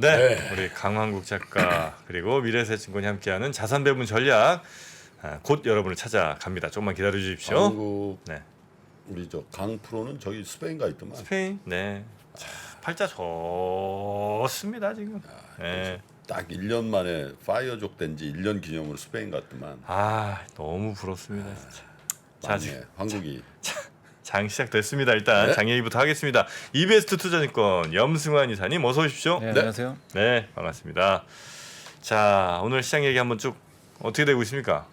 네, 우리 강환국 작가 그리고 미래에셋증권이 함께하는 자산 배분 전략 곧 여러분을 찾아갑니다. 조금만 기다려 주십시오. 한국 네, 우리 저 강 프로는 저기 스페인가 있더만. 스페인, 네, 팔자 좋습니다 지금. 네, 딱 1년 만에 파이어족 된 지 1년 기념으로 스페인 갔더만. 아 너무 부럽습니다 진짜. 자, 맞네. 한국이 장 시작됐습니다. 일단 네. 장 얘기부터 하겠습니다. EBS 투자증권 염승환 이사님 어서 오십시오. 네, 안녕하세요. 네, 반갑습니다. 자, 오늘 시장 얘기 한번 쭉 어떻게 되고 있습니까?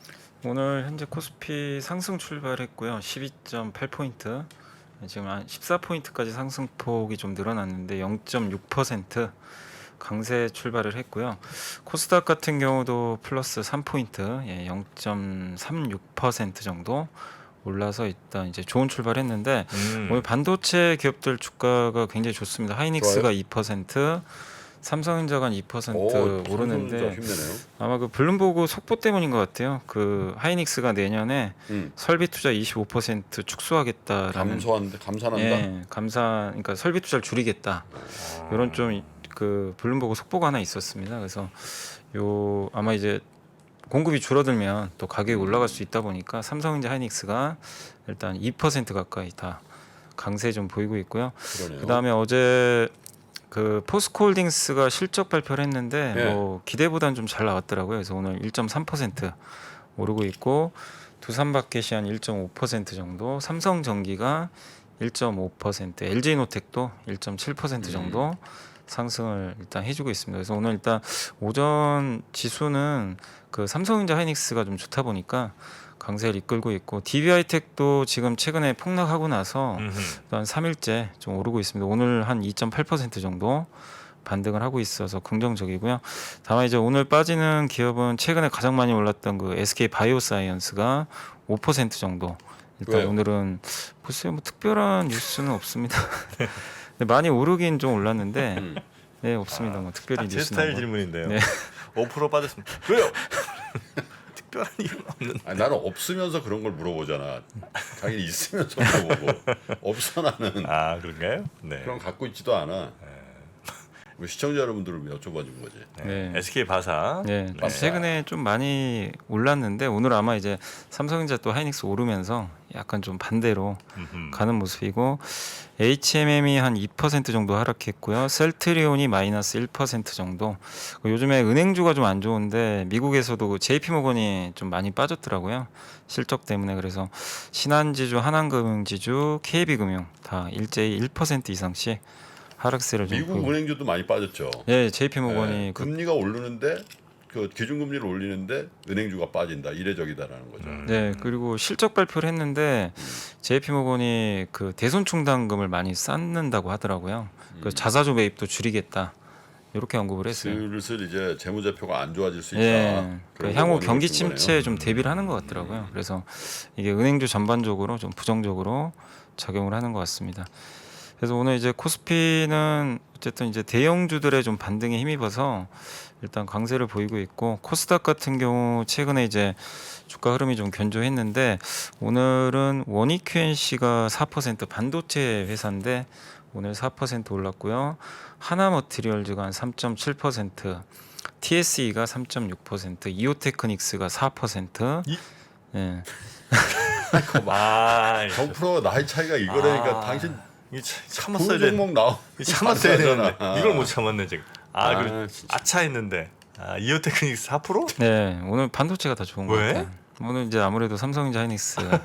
오늘 현재 코스피 상승 출발했고요. 12.8포인트. 지금 한 14포인트까지 상승폭이 좀 늘어났는데 0.6% 강세 출발을 했고요. 코스닥 같은 경우도 플러스 3포인트, 0.36% 정도 올라서 일단 이제 좋은 출발했는데 오늘 반도체 기업들 주가가 굉장히 좋습니다. 하이닉스가 2%, 삼성전자가 2% 오르는데 힘내네요. 아마 그 블룸버그 속보 때문인 것 같아요. 그 하이닉스가 내년에 설비 투자 25% 축소하겠다라는 감산한다. 예, 그러니까 설비 투자를 줄이겠다. 이런 좀 그 블룸버그 속보가 하나 있었습니다. 그래서 요 아마 이제 공급이 줄어들면 또 가격이 올라갈 수 있다 보니까 삼성전자 하이닉스가 일단 2% 가까이 다 강세 좀 보이고 있고요. 그러네요. 그다음에 어제 그 포스코홀딩스가 실적 발표를 했는데 네. 뭐 기대보다는 좀 잘 나왔더라고요. 그래서 오늘 1.3% 오르고 있고 두산마켓이 한 1.5% 정도, 삼성전기가 1.5%, LG노텍도 1.7% 정도 상승을 일단 해주고 있습니다. 그래서 오늘 일단 오전 지수는 그 삼성전자 하이닉스가 좀 좋다 보니까 강세를 이끌고 있고 DB하이텍도 지금 최근에 폭락하고 나서 한 3일째 좀 오르고 있습니다. 오늘 한 2.8% 정도 반등을 하고 있어서 긍정적이고요. 다만 이제 오늘 빠지는 기업은 최근에 가장 많이 올랐던 그 SK 바이오사이언스가 5% 정도. 일단 왜요? 오늘은 글쎄요, 뭐 특별한 뉴스는 없습니다. 근데 많이 오르긴 좀 올랐는데 네, 없습니다. 뭐 특별히 제 뉴스는 스타일 뭐. 질문인데요. 네. 5% 빠졌습니다. 왜요? 특별한 이유는 없는. 아니, 나는 없으면서 그런 걸 물어보잖아. 자기는 있으면서 물어보고 없어 나는 아 그런가요? 네. 그럼 갖고 있지도 않아. 우리 시청자 여러분들을 여쭤봐 준 거지. 네. SK 바사. 네, 최근에 좀 많이 올랐는데 오늘 아마 이제 삼성전자 또 하이닉스 오르면서 약간 좀 반대로 가는 모습이고 HMM이 한 2% 정도 하락했고요. 셀트리온이 마이너스 1% 정도. 요즘에 은행주가 좀 안 좋은데 미국에서도 그 JP모건이 좀 많이 빠졌더라고요. 실적 때문에. 그래서 신한지주, 하나금융지주, KB금융 다 일제히 1% 이상씩 하락세를 좀 미국 보이고. 은행주도 많이 빠졌죠. 예, JP모건이 네, 금리가 오르는데 그 기준금리를 올리는데 은행주가 빠진다. 이례적이다라는 거죠. 네, 그리고 실적 발표를 했는데 JP모건이 그 대손 충당금을 많이 쌓는다고 하더라고요. 그 자사주 매입도 줄이겠다. 이렇게 언급을 했어요. 슬슬 이제 재무제표가 안 좋아질 수 있다. 예, 그 그런 향후 원인을 경기 준 거네요. 침체에 좀 대비를 하는 것 같더라고요. 그래서 이게 은행주 전반적으로 좀 부정적으로 작용을 하는 것 같습니다. 그래서 오늘 이제 코스피는 어쨌든 이제 대형주들의 좀 반등에 힘입어서 일단 강세를 보이고 있고 코스닥 같은 경우 최근에 이제 주가 흐름이 좀 견조했는데 오늘은 원익QNC가 4% 반도체 회사인데 오늘 4% 올랐고요. 하나머티리얼즈가 한 3.7%, TSE가 3.6%, 이오테크닉스가 4%. 예. 아, 정프로 나이 차이가 이거라니까 당신 이 참았어야 그 돼. 종목 나오. 참았어야 되는데 아. 이걸 못 참았네 지금. 아, 그래. 진짜. 아차 했는데. 이오테크닉스 4%? 네, 오늘 반도체가 더 좋은 것 왜? 같아요. 오늘 이제 아무래도 삼성전자 하이닉스가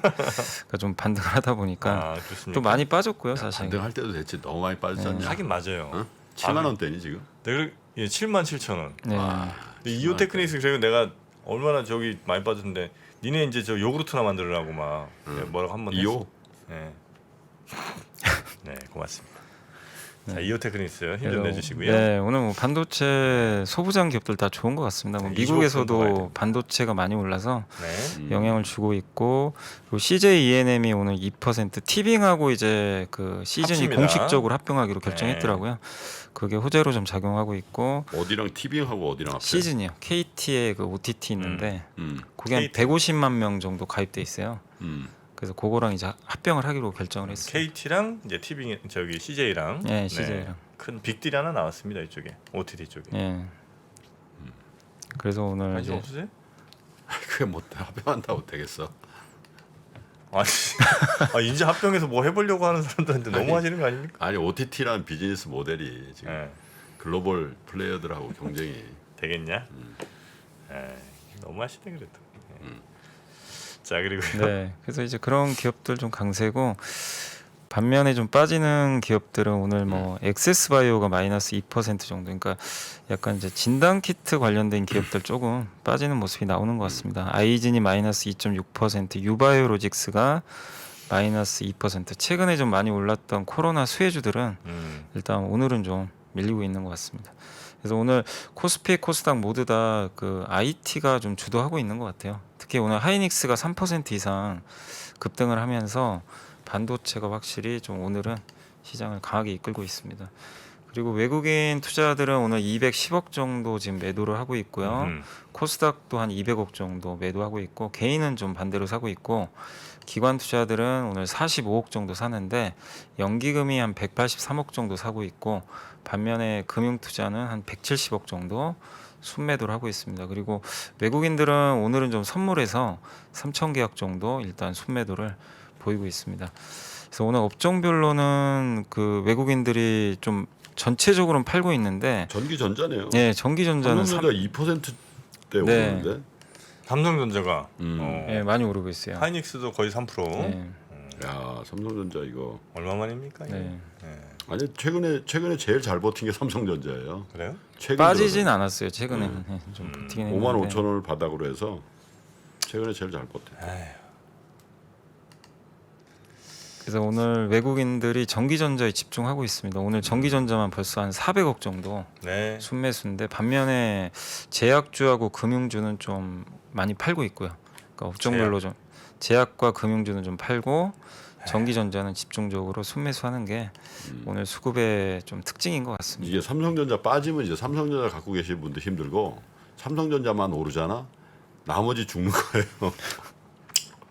좀 반등을 하다 보니까 그렇습니까? 좀 많이 빠졌고요, 사실. 반등할 때도 됐지. 너무 많이 빠졌잖냐. 하긴 맞아요. 어? 7만 원대니 지금. 네, 77,000원. 네. 이오테크닉스 그리고 내가 얼마나 저기 많이 빠졌는데 니네 이제 저 요구르트나 만들으라고 막 뭐라고 한번 이오? 네. 네, 고맙습니다. 자, 이오테크닉스 힘 좀 내주시고요. 네, 오늘 뭐 반도체 소부장 기업들 다 좋은 것 같습니다. 뭐 네, 미국에서도 반도체가 많이 올라서 네. 영향을 주고 있고 그리고 CJ ENM이 오늘 2% 티빙하고 이제 그 시즌이 합칩니다. 공식적으로 합병하기로 결정했더라고요. 그게 호재로 좀 작용하고 있고 어디랑 티빙하고 어디랑 합쳐? 시즌이요. KT의 그 OTT 있는데 그게 한 KT. 150만 명 정도 가입돼 있어요. 음. 그래서 그거랑 이제 합병을 하기로 결정을 했어요. KT랑 이제 티빙 저기 CJ랑 네, CJ랑. 큰 빅딜이 하나 나왔습니다. 이쪽에 OTT 쪽에. 예. 그래서 오늘 관심 이제 없으세요? 그게 뭐 합병한다고 되겠어? 아니, 이제 합병해서 뭐 해보려고 하는 사람들한테 너무 하시는 거 아닙니까? 아니 OTT라는 비즈니스 모델이 지금 예. 글로벌 플레이어들하고 경쟁이 되겠냐? 너무 하시네 그래도. 자 그리고 네. 그래서 이제 그런 기업들 좀 강세고 반면에 좀 빠지는 기업들은 오늘 뭐 엑세스바이오가 마이너스 2% 정도. 그러니까 약간 이제 진단 키트 관련된 기업들 조금 빠지는 모습이 나오는 것 같습니다. 아이진이 마이너스 2.6%, 유바이오로직스가 마이너스 2%. 최근에 좀 많이 올랐던 코로나 수혜주들은 일단 오늘은 좀 밀리고 있는 것 같습니다. 그래서 오늘 코스피, 코스닥 모두 다 그 IT가 좀 주도하고 있는 것 같아요. 특히 오늘 하이닉스가 3% 이상 급등을 하면서 반도체가 확실히 좀 오늘은 시장을 강하게 이끌고 있습니다. 그리고 외국인 투자들은 오늘 210억 정도 지금 매도를 하고 있고요. 코스닥도 한 200억 정도 매도하고 있고 개인은 좀 반대로 사고 있고 기관 투자들은 오늘 45억 정도 사는데 연기금이 한 183억 정도 사고 있고 반면에 금융 투자는 한 170억 정도 순매도를 하고 있습니다. 그리고 외국인들은 오늘은 좀 선물해서 3천 계약 정도 일단 순매도를 보이고 있습니다. 그래서 오늘 업종별로는 그 외국인들이 좀 전체적으로는 팔고 있는데 전기전자네요. 예, 전기전자는 삼성전자 2%대 네. 오르는데. 삼성전자가 예, 많이 오르고 있어요. 하이닉스도 거의 3%. 예, 야 삼성전자 이거 얼마만입니까? 이게? 네. 예. 아니 최근에 제일 잘 버틴 게 삼성전자예요. 그래요? 최근 빠지진 들어서 않았어요. 최근에는 좀 버티긴 했는데 5만 5천 원을 바닥으로 해서 최근에 제일 잘 버텨. 에휴. 그래서 오늘 외국인들이 전기전자에 집중하고 있습니다. 오늘 전기전자만 벌써 한 400억 정도 네. 순매수인데 반면에 제약주하고 금융주는 좀 많이 팔고 있고요. 그러니까 업종별로 좀 제약과 금융주는 좀 팔고 전기전자는 집중적으로 순매수하는 게 오늘 수급의 좀 특징인 것 같습니다. 이게 삼성전자 빠지면 이제 삼성전자 갖고 계신 분도 힘들고 삼성전자만 오르잖아. 나머지 죽는 거예요.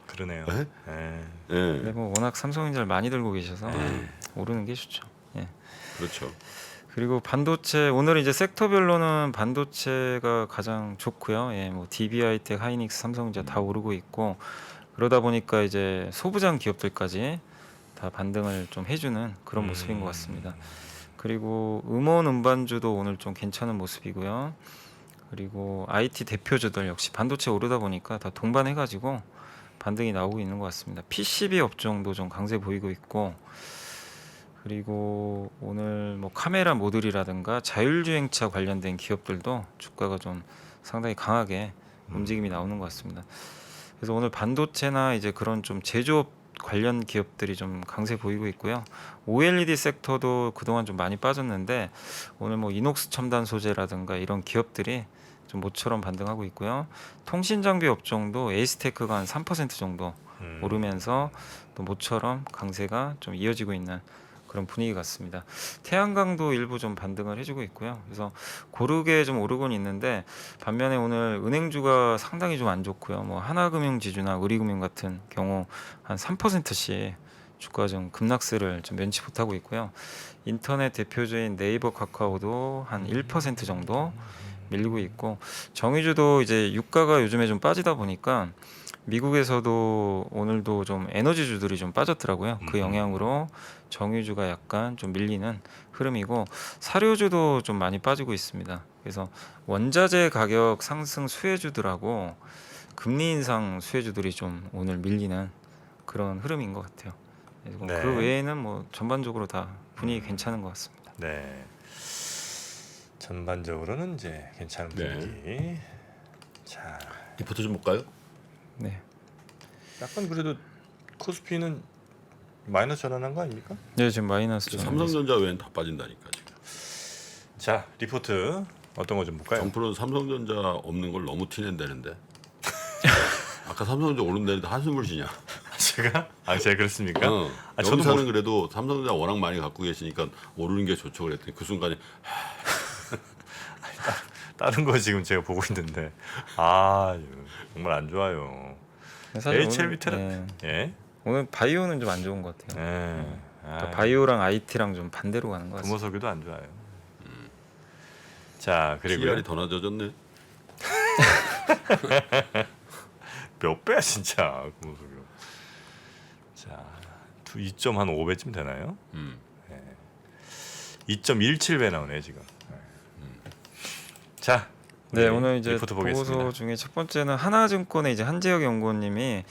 그러네요. 네? 예. 예, 근데 뭐 워낙 삼성전자를 많이 들고 계셔서 오르는 게 좋죠. 예. 그렇죠. 그리고 반도체 오늘 이제 섹터별로는 반도체가 가장 좋고요. 예, 뭐 DB하이텍, 하이닉스, 삼성전자 다 오르고 있고 그러다 보니까 이제 소부장 기업들까지 다 반등을 좀 해주는 그런 모습인 것 같습니다. 그리고 음원 음반주도 오늘 좀 괜찮은 모습이고요. 그리고 IT 대표주들 역시 반도체 오르다 보니까 다 동반해가지고 반등이 나오고 있는 것 같습니다. PCB 업종도 좀 강세 보이고 있고 그리고 오늘 뭐 카메라 모듈이라든가 자율주행차 관련된 기업들도 주가가 좀 상당히 강하게 움직임이 나오는 것 같습니다. 그래서 오늘 반도체나 이제 그런 좀 제조업 관련 기업들이 좀 강세 보이고 있고요. OLED 섹터도 그동안 좀 많이 빠졌는데 오늘 뭐 이녹스 첨단 소재라든가 이런 기업들이 좀 모처럼 반등하고 있고요. 통신 장비 업종도 에이스테크가 한 3% 정도 오르면서 또 모처럼 강세가 좀 이어지고 있는 그런 분위기 같습니다. 태양광도 일부 좀 반등을 해주고 있고요. 그래서 고르게 좀 오르곤 있는데 반면에 오늘 은행주가 상당히 좀 안 좋고요. 뭐 하나금융지주나 우리금융 같은 경우 한 3%씩 주가 좀 급락세를 좀 면치 못하고 있고요. 인터넷 대표주인 네이버, 카카오도 한 1% 정도 밀리고 있고 정유주도 이제 유가가 요즘에 좀 빠지다 보니까 미국에서도 오늘도 좀 에너지주들이 좀 빠졌더라고요. 그 영향으로 정유주가 약간 좀 밀리는 흐름이고 사료주도 좀 많이 빠지고 있습니다. 그래서 원자재 가격 상승 수혜주들하고 금리 인상 수혜주들이 좀 오늘 밀리는 그런 흐름인 것 같아요. 그리고 네. 그 외에는 뭐 전반적으로 다 분위기 괜찮은 것 같습니다. 네. 전반적으로는 이제 괜찮은 네. 분위기. 자, 리포트 좀 볼까요? 네, 약간 그래도 코스피는 마이너스 전환한 거 아닙니까? 네 지금 마이너스 삼성전자 외엔 다 빠진다니까 지금. 자, 리포트 어떤 거 좀 볼까요? 정프로는 삼성전자 없는 걸 너무 티낸다는데. 아까 삼성전자 오른다는데 한숨을 쉬냐? 제가 그렇습니까? 저도 저도 저는 그래도 삼성전자 워낙 많이 갖고 계시니까 오르는 게 좋죠 그랬더니 그 순간에 다른 거 지금 제가 보고 있는데 정말 안 좋아요. 사실 HLB 오늘, 테라 예. 오늘 바이오는 좀 안 좋은 것 같아요. 예. 그러니까 바이오랑 IT랑 좀 반대로 가는 것 같습니다. 금호석유도 안 좋아요. 자 그리고 PER이 더 낮아졌네. 몇 배야 진짜 금호석유. 자 2.5배쯤 되나요? 2.17배 나오네 지금. 자, 네, 우리 오늘 이제 리포트 보고서 보겠습니다. 중에 첫 번째는 하나증권의 이제 한재혁 연구원님이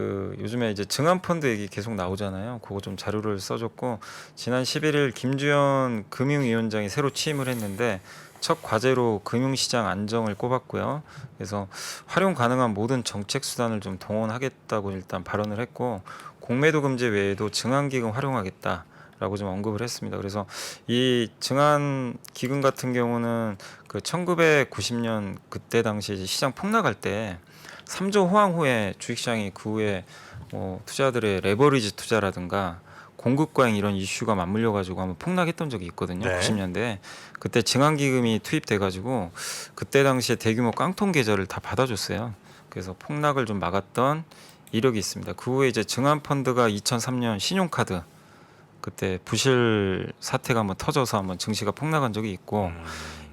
요즘에 이제 증안펀드 얘기 계속 나오잖아요. 그거 좀 자료를 써줬고 지난 11일 김주현 금융위원장이 새로 취임을 했는데 첫 과제로 금융시장 안정을 꼽았고요. 그래서 활용 가능한 모든 정책 수단을 좀 동원하겠다고 일단 발언을 했고 공매도 금지 외에도 증안기금 활용하겠다. 라고 좀 언급을 했습니다. 그래서 이 증안 기금 같은 경우는 그 1990년 그때 당시 이제 시장 폭락할 때 3조 호황 후에 주식시장이 그 후에 뭐 투자들의 레버리지 투자라든가 공급 과잉 이런 이슈가 맞물려 가지고 한번 폭락했던 적이 있거든요. 네. 90년대 그때 증안 기금이 투입돼 가지고 그때 당시에 대규모 깡통 계좌를 다 받아줬어요. 그래서 폭락을 좀 막았던 이력이 있습니다. 그 후에 이제 증안 펀드가 2003년 신용카드 그때 부실 사태가 한번 터져서 한번 증시가 폭락한 적이 있고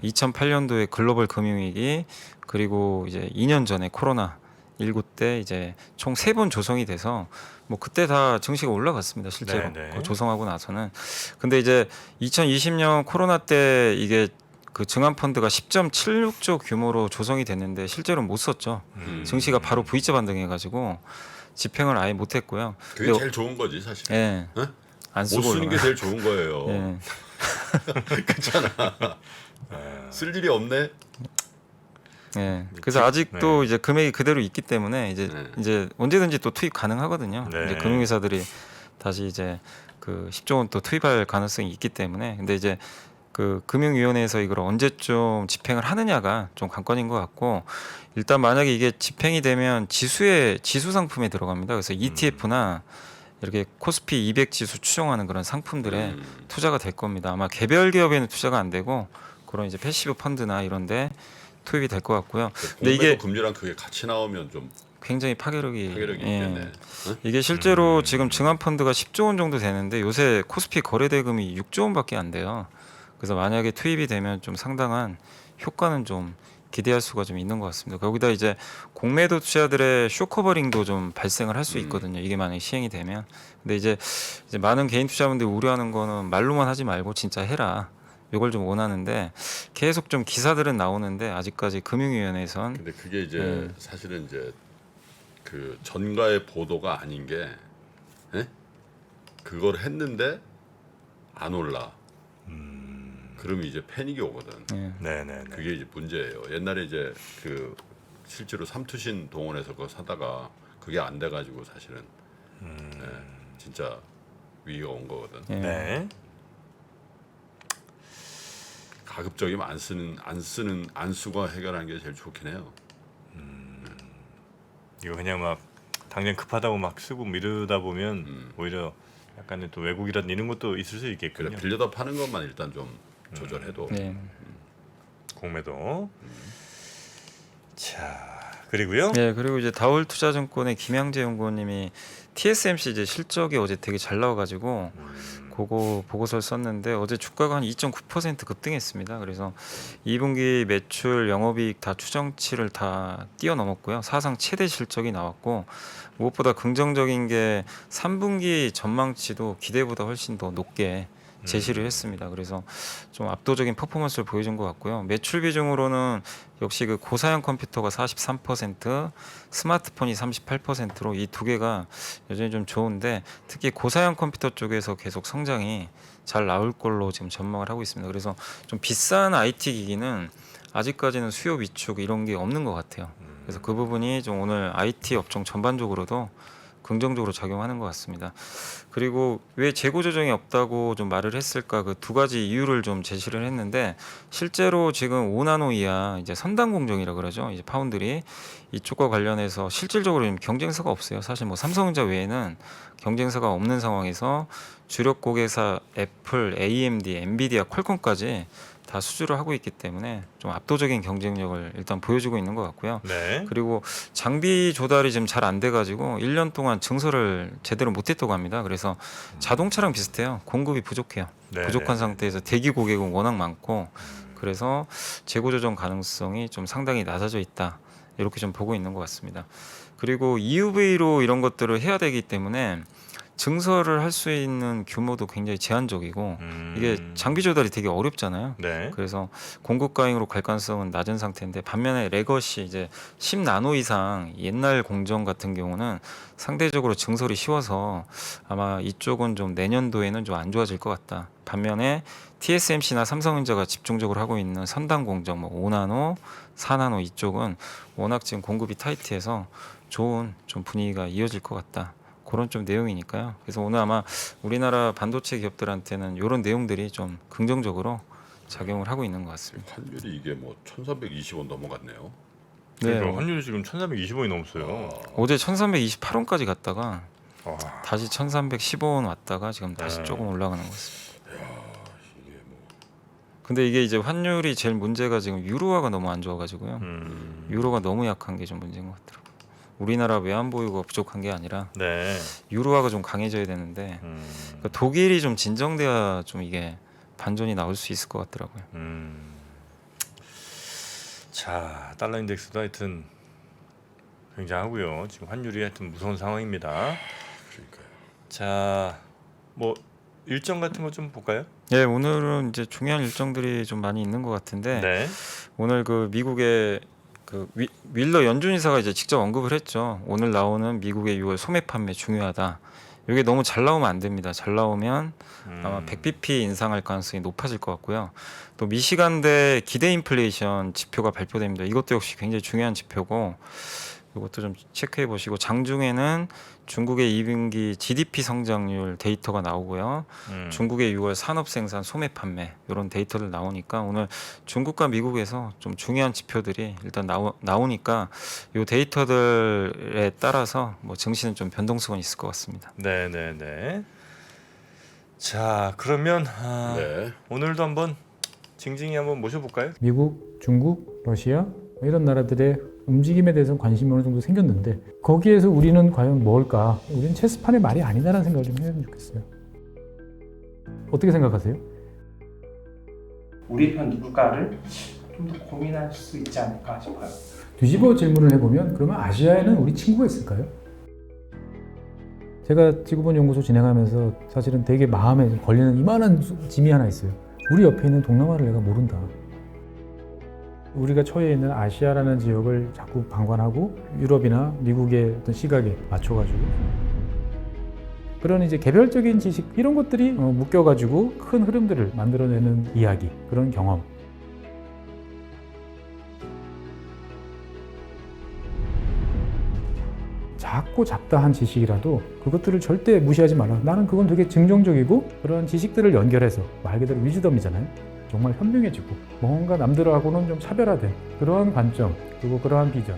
2008년도에 글로벌 금융위기 그리고 이제 2년 전에 코로나 19 때 이제 총 3번 조성이 돼서 뭐 그때 다 증시가 올라갔습니다. 실제로 네, 네. 그거 조성하고 나서는 근데 이제 2020년 코로나 때 이게 그 증안 펀드가 10.76조 규모로 조성이 됐는데 실제로 못 썼죠. 증시가 바로 V자 반등해가지고 집행을 아예 못했고요. 그게 제일 좋은 거지 사실. 예. 응? 안 못 쓰고 쓰는 게 제일 좋은 거예요. 예. 그렇잖아. 쓸 일이 없네. 예. 그래서 아직도 이제 금액이 그대로 있기 때문에 이제 네. 이제 언제든지 또 투입 가능하거든요. 네. 이제 금융회사들이 다시 이제 그 10조 원 또 투입할 가능성이 있기 때문에 근데 이제 그 금융위원회에서 이걸 언제쯤 집행을 하느냐가 좀 관건인 것 같고 일단 만약에 이게 집행이 되면 지수 상품에 들어갑니다. 그래서 ETF나 이렇게 코스피 200 지수 추정하는 그런 상품들에 투자가 될 겁니다. 아마 개별 기업에는 투자가 안 되고 그런 이제 패시브 펀드나 이런데 투입이 될 것 같고요. 근데 공매도 이게 금리랑 그게 같이 나오면 좀 굉장히 파괴력이 있겠네. 응? 이게 실제로 지금 증안 펀드가 10조 원 정도 되는데 요새 코스피 거래 대금이 6조 원밖에 안 돼요. 그래서 만약에 투입이 되면 좀 상당한 효과는 좀 기대할 수가 좀 있는 것 같습니다. 거기다 이제 공매도 투자들의 쇼커버링도 좀 발생을 할 수 있거든요. 이게 만약에 시행이 되면. 근데 이제 많은 개인 투자분들이 우려하는 거는 말로만 하지 말고 진짜 해라. 이걸 좀 원하는데 계속 좀 기사들은 나오는데 아직까지 금융위원회에선 근데 그게 이제 사실은 이제 그 전가의 보도가 아닌 게 예? 그걸 했는데 안 올라. 그러면 이제 패닉이 오거든. 네네. 그게 이제 문제예요. 옛날에 이제 그 실제로 삼투신 동원해서 그거 사다가 그게 안 돼가지고 사실은 예, 진짜 위기가 온 거거든. 네. 가급적이면 안 쓰고 해결하는 게 제일 좋긴 해요. 이거 그냥 막 당장 급하다고 막 쓰고 이러다 보면 오히려 약간의 또 왜곡이라든 이런 것도 있을 수 그래 있겠군요. 빌려다 파는 것만 일단 좀 조절해도. 네. 공매도. 자 그리고요. 네, 그리고 이제 다울투자증권의 김양재 연구원님이 TSMC 이제 실적이 어제 되게 잘 나와가지고 그거 보고서를 썼는데 어제 주가가 한 2.9% 급등했습니다. 그래서 2분기 매출, 영업이익 다 추정치를 다 뛰어넘었고요. 사상 최대 실적이 나왔고 무엇보다 긍정적인 게 3분기 전망치도 기대보다 훨씬 더 높게 제시를 했습니다. 그래서 좀 압도적인 퍼포먼스를 보여준 것 같고요. 매출 비중으로는 역시 그 고사양 컴퓨터가 43%, 스마트폰이 38%로 이 두 개가 여전히 좀 좋은데 특히 고사양 컴퓨터 쪽에서 계속 성장이 잘 나올 걸로 지금 전망을 하고 있습니다. 그래서 좀 비싼 IT 기기는 아직까지는 수요 위축 이런 게 없는 것 같아요. 그래서 그 부분이 좀 오늘 IT 업종 전반적으로도 긍정적으로 작용하는 것 같습니다. 그리고 왜 재고 조정이 없다고 좀 말을 했을까 그 두 가지 이유를 좀 제시를 했는데 실제로 지금 5나노 이하 이제 선단 공정이라 그러죠. 이제 파운드리 이쪽과 관련해서 실질적으로 경쟁사가 없어요. 사실 뭐 삼성전자 외에는 경쟁사가 없는 상황에서 주력 고객사 애플, AMD, 엔비디아, 퀄컴까지 다 수주를 하고 있기 때문에 좀 압도적인 경쟁력을 일단 보여주고 있는 것 같고요. 네. 그리고 장비 조달이 지금 잘 안 돼가지고 1년 동안 증설을 제대로 못했다고 합니다. 그래서 자동차랑 비슷해요. 공급이 부족해요. 네, 부족한 네. 상태에서 대기 고객은 워낙 많고 그래서 재고 조정 가능성이 좀 상당히 낮아져 있다. 이렇게 좀 보고 있는 것 같습니다. 그리고 EUV로 이런 것들을 해야 되기 때문에 증설을 할 수 있는 규모도 굉장히 제한적이고 이게 장비 조달이 되게 어렵잖아요. 네. 그래서 공급 과잉으로 갈 가능성은 낮은 상태인데 반면에 레거시 이제 10나노 이상 옛날 공정 같은 경우는 상대적으로 증설이 쉬워서 아마 이쪽은 좀 내년도에는 좀 안 좋아질 것 같다. 반면에 TSMC나 삼성전자가 집중적으로 하고 있는 선단 공정 뭐 5나노, 4나노 이쪽은 워낙 지금 공급이 타이트해서 좋은 좀 분위기가 이어질 것 같다. 그런 좀 내용이니까요. 그래서 오늘 아마 우리나라 반도체 기업들한테는 이런 내용들이 좀 긍정적으로 작용을 하고 있는 것 같습니다. 환율이 이게 뭐 1,320원 넘어갔네요. 그러니까 환율이 지금 1,320원이 넘었어요. 어제 1,328원까지 갔다가 와. 다시 1,315원 왔다가 지금 다시 네. 조금 올라가는 것 같습니다. 이게 뭐 근데 이게 이제 환율이 제일 문제가 지금 유로화가 너무 안 좋아가지고요. 유로가 너무 약한 게 좀 문제인 것 같더라고요. 우리나라 외환 보유가 부족한 게 아니라 네. 유로화가 좀 강해져야 되는데 그러니까 독일이 좀 진정돼야 좀 이게 반전이 나올 수 있을 것 같더라고요. 자, 달러 인덱스도 하여튼 굉장하고요. 지금 환율이 하여튼 무서운 상황입니다. 그러니까요. 자, 뭐 일정 같은 거 좀 볼까요? 예, 오늘은 이제 중요한 일정들이 좀 많이 있는 것 같은데 네. 오늘 그 미국의 그 윌러 연준 이사가 이제 직접 언급을 했죠. 오늘 나오는 미국의 6월 소매 판매 중요하다. 이게 너무 잘 나오면 안 됩니다. 잘 나오면 아마 100bp 인상할 가능성이 높아질 것 같고요. 또 미시간대 기대 인플레이션 지표가 발표됩니다. 이것도 역시 굉장히 중요한 지표고 이것도 좀 체크해 보시고 장중에는 중국의 2분기 GDP 성장률 데이터가 나오고요. 중국의 6월 산업 생산 소매 판매 이런 데이터들 나오니까 오늘 중국과 미국에서 좀 중요한 지표들이 일단 나오니까 이 데이터들에 따라서 뭐 증시는 좀 변동성은 있을 것 같습니다. 네, 네, 네. 자, 그러면 네. 오늘도 한번 징징이 한번 모셔볼까요? 미국, 중국, 러시아 이런 나라들의 움직임에 대해서 관심이 어느 정도 생겼는데 거기에서 우리는 과연 뭘까? 우리는 체스판의 말이 아니다라는 생각을 좀 해보면 좋겠어요. 어떻게 생각하세요? 우리 편 누굴까를 좀 더 고민할 수 있지 않을까 싶어요. 뒤집어 질문을 해보면 그러면 아시아에는 우리 친구가 있을까요? 제가 지구본 연구소 진행하면서 사실은 되게 마음에 좀 걸리는 이만한 짐이 하나 있어요. 우리 옆에 있는 동남아를 내가 모른다. 우리가 처해 있는 아시아라는 지역을 자꾸 방관하고 유럽이나 미국의 어떤 시각에 맞춰가지고 그런 이제 개별적인 지식 이런 것들이 묶여가지고 큰 흐름들을 만들어내는 이야기, 그런 경험. 작고 잡다한 지식이라도 그것들을 절대 무시하지 말라. 나는 그건 되게 긍정적이고 그런 지식들을 연결해서 말 그대로 위즈덤이잖아요. 정말 현명해지고 뭔가 남들하고는 좀 차별화된 그러한 관점 그리고 그러한 비전